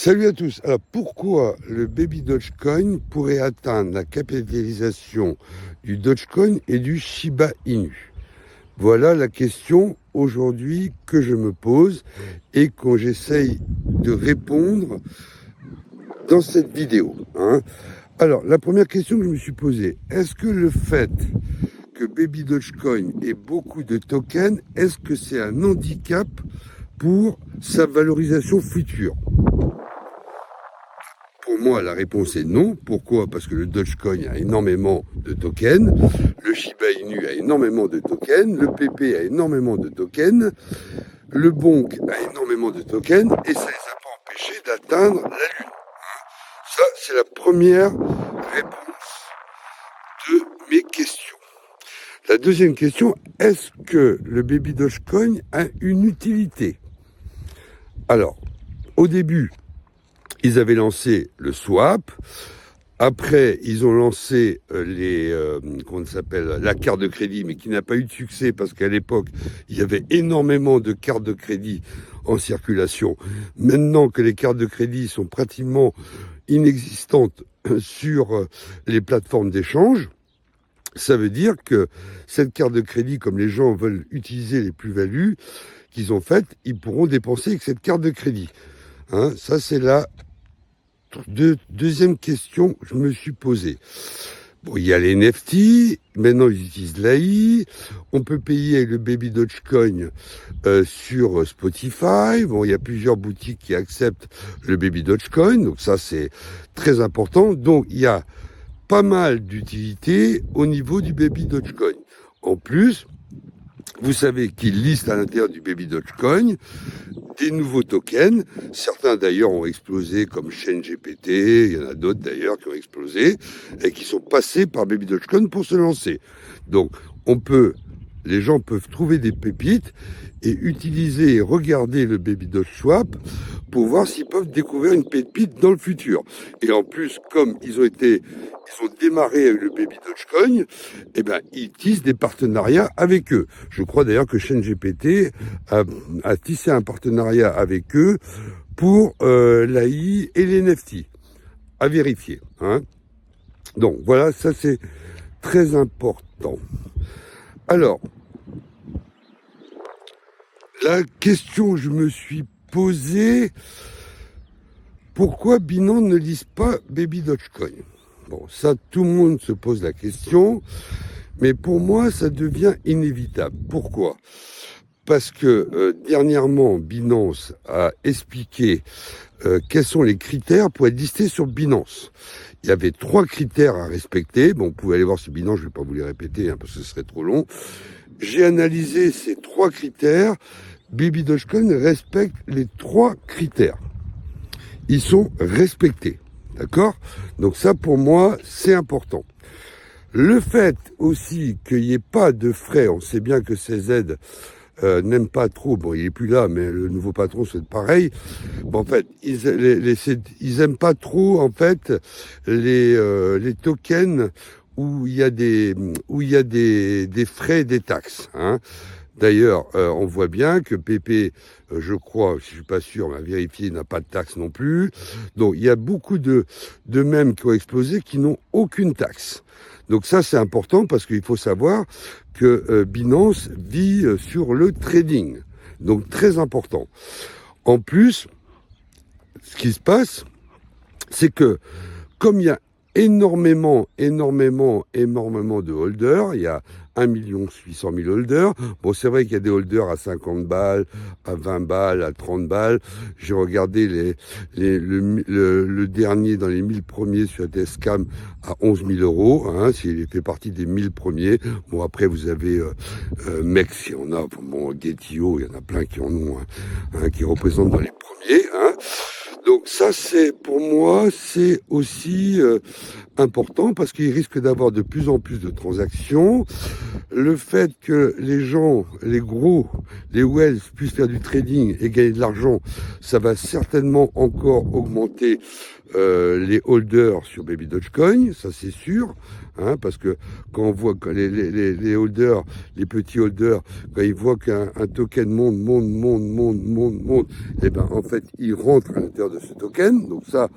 Salut à tous. Alors pourquoi le Baby Dogecoin pourrait atteindre la capitalisation du Dogecoin et du Shiba Inu? Voilà la question aujourd'hui que je me pose et que j'essaye de répondre dans cette vidéo. Alors la première question que je me suis posée, est-ce que le fait que Baby Dogecoin ait beaucoup de tokens, est-ce que c'est un handicap pour sa valorisation future? Pour moi, la réponse est non. Pourquoi? Parce que le Dogecoin a énormément de tokens, le Shiba Inu a énormément de tokens, le PP a énormément de tokens, le Bonk a énormément de tokens, et ça ne les a pas empêchés d'atteindre la Lune. Ça, c'est la première réponse de mes questions. La deuxième question, est-ce que le Baby Dogecoin a une utilité? Alors, au début, ils avaient lancé le swap. Après, ils ont lancé la carte de crédit, mais qui n'a pas eu de succès parce qu'à l'époque, il y avait énormément de cartes de crédit en circulation. Maintenant que les cartes de crédit sont pratiquement inexistantes sur les plateformes d'échange, ça veut dire que cette carte de crédit, comme les gens veulent utiliser les plus-values qu'ils ont faites, ils pourront dépenser avec cette carte de crédit. Ça, c'est la deuxième question que je me suis posée. Bon, il y a les NFT, maintenant ils utilisent l'AI, on peut payer avec le Baby Dogecoin sur Spotify, bon, il y a plusieurs boutiques qui acceptent le Baby Dogecoin, donc ça c'est très important, donc il y a pas mal d'utilité au niveau du Baby Dogecoin. En plus, vous savez qu'ils listent à l'intérieur du Baby Dogecoin des nouveaux tokens. Certains d'ailleurs ont explosé comme ChainGPT, il y en a d'autres d'ailleurs qui ont explosé et qui sont passés par Baby Dogecoin pour se lancer. Donc les gens peuvent trouver des pépites et utiliser et regarder le Baby Doge Swap pour voir s'ils peuvent découvrir une pépite dans le futur. Et en plus, comme ils ont démarré avec le Baby Dogecoin, ils tissent des partenariats avec eux. Je crois d'ailleurs que ChainGPT a tissé un partenariat avec eux pour l'AI et les NFT. À vérifier. Donc voilà, ça c'est très important. Alors, la question que je me suis posée, pourquoi Binance ne lise pas Baby Dogecoin? Bon, ça, tout le monde se pose la question, mais pour moi, ça devient inévitable. Pourquoi? Parce que dernièrement, Binance a expliqué quels sont les critères pour être listé sur Binance. Il y avait 3 critères à respecter. Bon, vous pouvez aller voir sur Binance, je ne vais pas vous les répéter parce que ce serait trop long. J'ai analysé ces 3 critères. Baby Dogecoin respecte les 3 critères. Ils sont respectés. D'accord? Donc ça, pour moi, c'est important. Le fait aussi qu'il n'y ait pas de frais, on sait bien que CZ n'aime pas trop, bon, il est plus là, mais le nouveau patron, c'est pareil. Bon, en fait, ils aiment pas trop, en fait, les tokens où il y a des frais et des taxes, D'ailleurs, on voit bien que PP, je crois, je suis pas sûr, mais à vérifier, n'a pas de taxe non plus. Donc, il y a beaucoup de mèmes qui ont explosé qui n'ont aucune taxe. Donc ça, c'est important parce qu'il faut savoir que Binance vit sur le trading. Donc, très important. En plus, ce qui se passe, c'est que comme il y a énormément de holders, il y a 1 800 000 holders. Bon, c'est vrai qu'il y a des holders à 50 balles, à 20 balles, à 30 balles. J'ai regardé le dernier dans les 1000 premiers sur Descam à 11 000 euros, s'il fait partie des 1000 premiers. Bon, après, vous avez Mex, il y en a, bon, Getio, il y en a plein qui en ont, qui représentent dans les premiers, Donc ça, pour moi, c'est aussi important parce qu'il risque d'avoir de plus en plus de transactions. Le fait que les gens, les gros, les whales puissent faire du trading et gagner de l'argent, ça va certainement encore augmenter les holders sur Baby Dogecoin, ça c'est sûr, hein, parce que quand on voit que les holders, les petits holders, quand ils voient qu'un token monte, et ben en fait ils rentrent à l'intérieur de ce token, donc ça,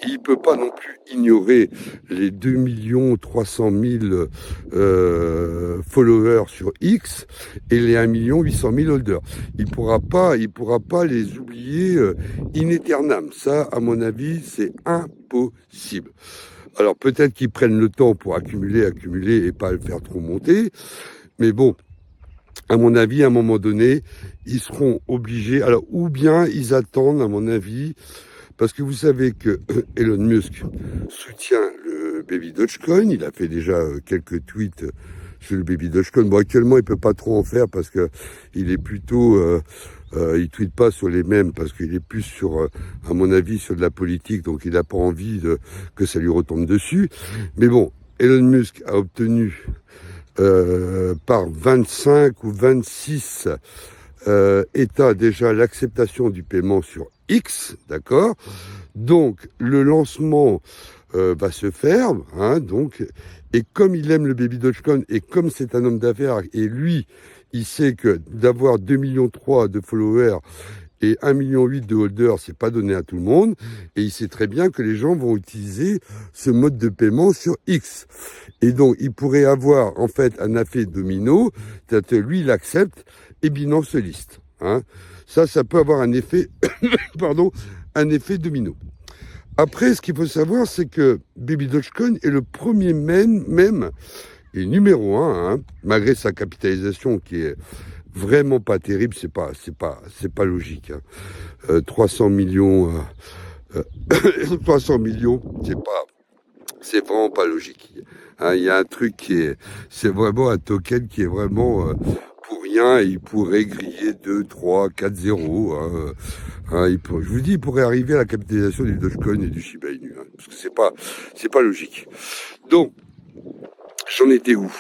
il peut pas non plus ignorer les 2 300 000 followers sur X et les 1 800 000 holders. Il pourra pas les oublier in aeternam. Ça, à mon avis, c'est impossible. Alors peut-être qu'ils prennent le temps pour accumuler et pas le faire trop monter. Mais bon, à mon avis, à un moment donné, ils seront obligés. Alors, ou bien ils attendent, à mon avis, parce que vous savez que Elon Musk soutient le Baby Dogecoin. Il a fait déjà quelques tweets sur le Baby Dogecoin. Bon, actuellement, il peut pas trop en faire parce que il est plutôt, il tweete pas sur les mêmes parce qu'il est plus sur, à mon avis, sur de la politique. Donc, il n'a pas envie que ça lui retombe dessus. Mais bon, Elon Musk a obtenu par 25 ou 26 États déjà l'acceptation du paiement sur X, d'accord. Donc le lancement va se faire, hein, donc, et comme il aime le Baby Dogecoin et comme c'est un homme d'affaires et lui, il sait que d'avoir 2,3 millions de followers et 1,8 million de holders, c'est pas donné à tout le monde, et il sait très bien que les gens vont utiliser ce mode de paiement sur X. Et donc, il pourrait avoir, en fait, un effet domino, c'est-à-dire que lui, il accepte, et Binance se liste, hein. Ça peut avoir un effet, pardon, un effet domino. Après, ce qu'il faut savoir, c'est que Baby Dogecoin est le premier même, et numéro 1, hein, malgré sa capitalisation qui est vraiment pas terrible, c'est pas logique, hein. 300 millions, 300 millions, c'est vraiment pas logique. Hein, il y a un truc c'est vraiment un token qui est vraiment pour rien, et il pourrait griller 2, 3, 4 zéros. Hein, je vous dis, il pourrait arriver à la capitalisation du Dogecoin et du Shiba Inu, hein, parce que c'est pas logique. Donc, j'en étais où?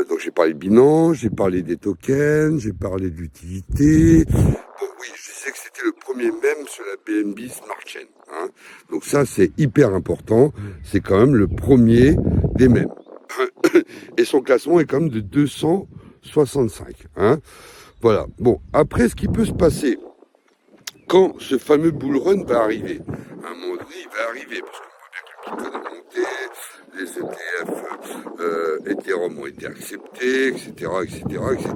Donc j'ai parlé de Binance, j'ai parlé des tokens, j'ai parlé de l'utilité. Bon, oui, je disais que c'était le premier même sur la BNB Smart Chain. Hein. Donc ça, c'est hyper important. C'est quand même le premier des mêmes. Et son classement est quand même de 265. Hein. Voilà. Bon, après, ce qui peut se passer quand ce fameux bull run va arriver, à un moment donné, il va arriver, parce qu'on voit bien que le Bitcoin a monté, les ETF Ethereum ont été acceptés, etc., etc., etc.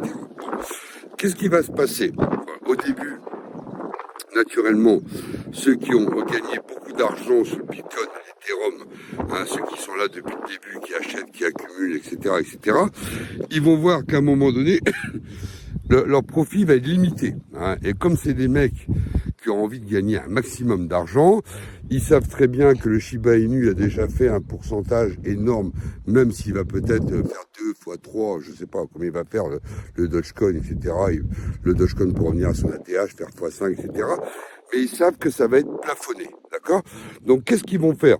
Qu'est-ce qui va se passer? Au début, naturellement, ceux qui ont gagné beaucoup d'argent sur le Bitcoin, l'Ethereum, hein, ceux qui sont là depuis le début, qui achètent, qui accumulent, etc., etc., ils vont voir qu'à un moment donné, leur profit va être limité. Hein, et comme c'est des mecs qui ont envie de gagner un maximum d'argent, ils savent très bien que le Shiba Inu a déjà fait un pourcentage énorme, même s'il va peut-être faire 2 fois 3, je sais pas combien il va faire le Dogecoin, etc. Le Dogecoin pour revenir à son ATH, faire x5, etc. Mais ils savent que ça va être plafonné, d'accord? Donc qu'est-ce qu'ils vont faire?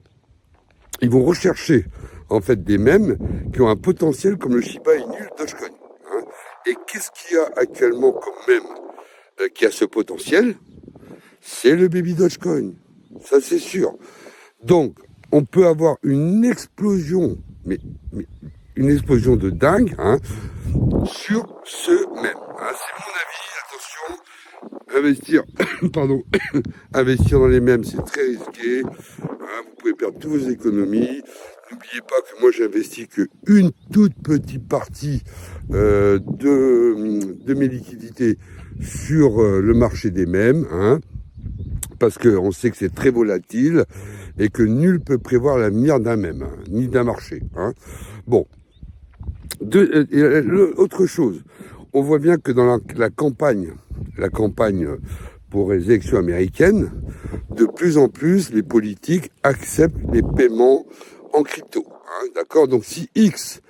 Ils vont rechercher, en fait, des mèmes qui ont un potentiel comme le Shiba Inu, le Dogecoin. Hein. Et qu'est-ce qu'il y a actuellement comme mème qui a ce potentiel? C'est le Baby Dogecoin. Ça, c'est sûr. Donc, on peut avoir une explosion, mais une explosion de dingue, hein, sur ce même. Hein, c'est mon avis. Attention, investir, pardon, investir dans les mêmes, c'est très risqué. Hein, vous pouvez perdre toutes vos économies. N'oubliez pas que moi, j'investis qu'une toute petite partie de mes liquidités sur le marché des mêmes, hein, parce qu'on sait que c'est très volatile et que nul peut prévoir l'avenir d'un même, hein, ni d'un marché. Hein. Bon, autre chose, on voit bien que dans la campagne pour les élections américaines, de plus en plus, les politiques acceptent les paiements en crypto. Hein, d'accord? Donc si X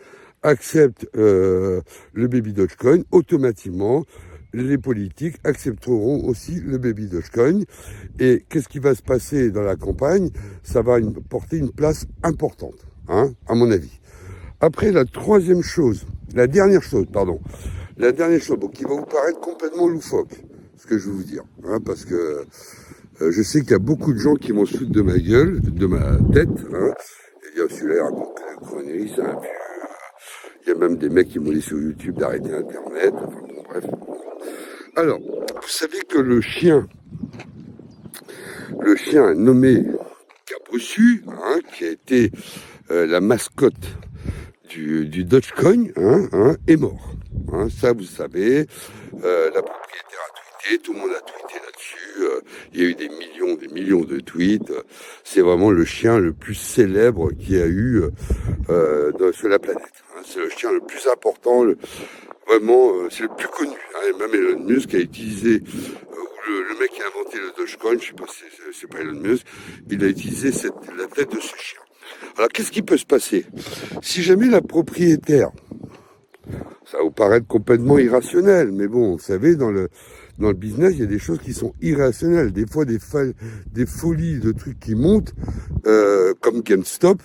accepte le Baby Dogecoin, automatiquement, les politiques accepteront aussi le baby Dogecoin. Et qu'est-ce qui va se passer dans la campagne? Ça va porter une place importante, hein, à mon avis. Après, la dernière chose, bon, qui va vous paraître complètement loufoque, ce que je vais vous dire, hein, parce que je sais qu'il y a beaucoup de gens qui vont se foutre de ma gueule, de ma tête, hein, et bien celui-là, il raconte des conneries, c'est un vieux. Il y a même des mecs qui m'ont dit sur YouTube d'arrêter Internet, enfin bon, bref. Alors, vous savez que le chien nommé Cabossu, hein, qui a été la mascotte du Dogecoin, est mort. Hein, ça, vous savez, la propriétaire a tweeté, tout le monde a tweeté là-dessus. Il y a eu des millions de tweets. C'est vraiment le chien le plus célèbre qu'il y a eu sur la planète. Hein. C'est le chien le plus important, c'est le plus connu. Hein. Et même Elon Musk a utilisé, le mec qui a inventé le Dogecoin, je sais pas si c'est pas Elon Musk, il a utilisé la tête de ce chien. Alors, qu'est-ce qui peut se passer? Si jamais la propriétaire, ça va vous paraître complètement irrationnel, mais bon, vous savez, dans le business, il y a des choses qui sont irrationnelles. Des fois, des folies de trucs qui montent, comme GameStop,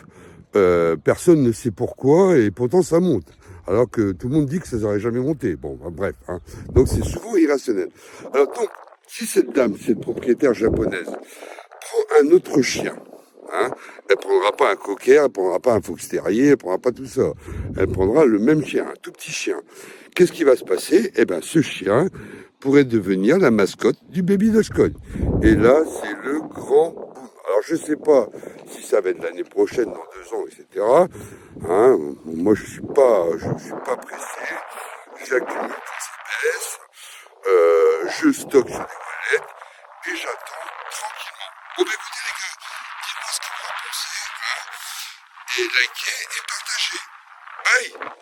personne ne sait pourquoi, et pourtant ça monte. Alors que tout le monde dit que ça n'aurait jamais monté. Bon, bah, bref. Hein. Donc, c'est souvent irrationnel. Alors, donc, si cette propriétaire japonaise, prend un autre chien, hein, elle prendra pas un cocker, elle prendra pas un fox terrier, elle prendra pas tout ça. Elle prendra le même chien, un tout petit chien. Qu'est-ce qui va se passer? Eh ben, ce chien pourrait devenir la mascotte du baby Dogecoin. Et là, c'est le grand boom. Alors, je sais pas si ça va être l'année prochaine, dans 2 ans, etc. Hein, moi, je suis pas pressé. J'accumule quand ça baisse. Je stocke sur des wallets et j'attends tranquillement. Bon, bah, écoutez, les gars, dites-moi ce que vous en pensez, hein, et likez et partagez. Bye!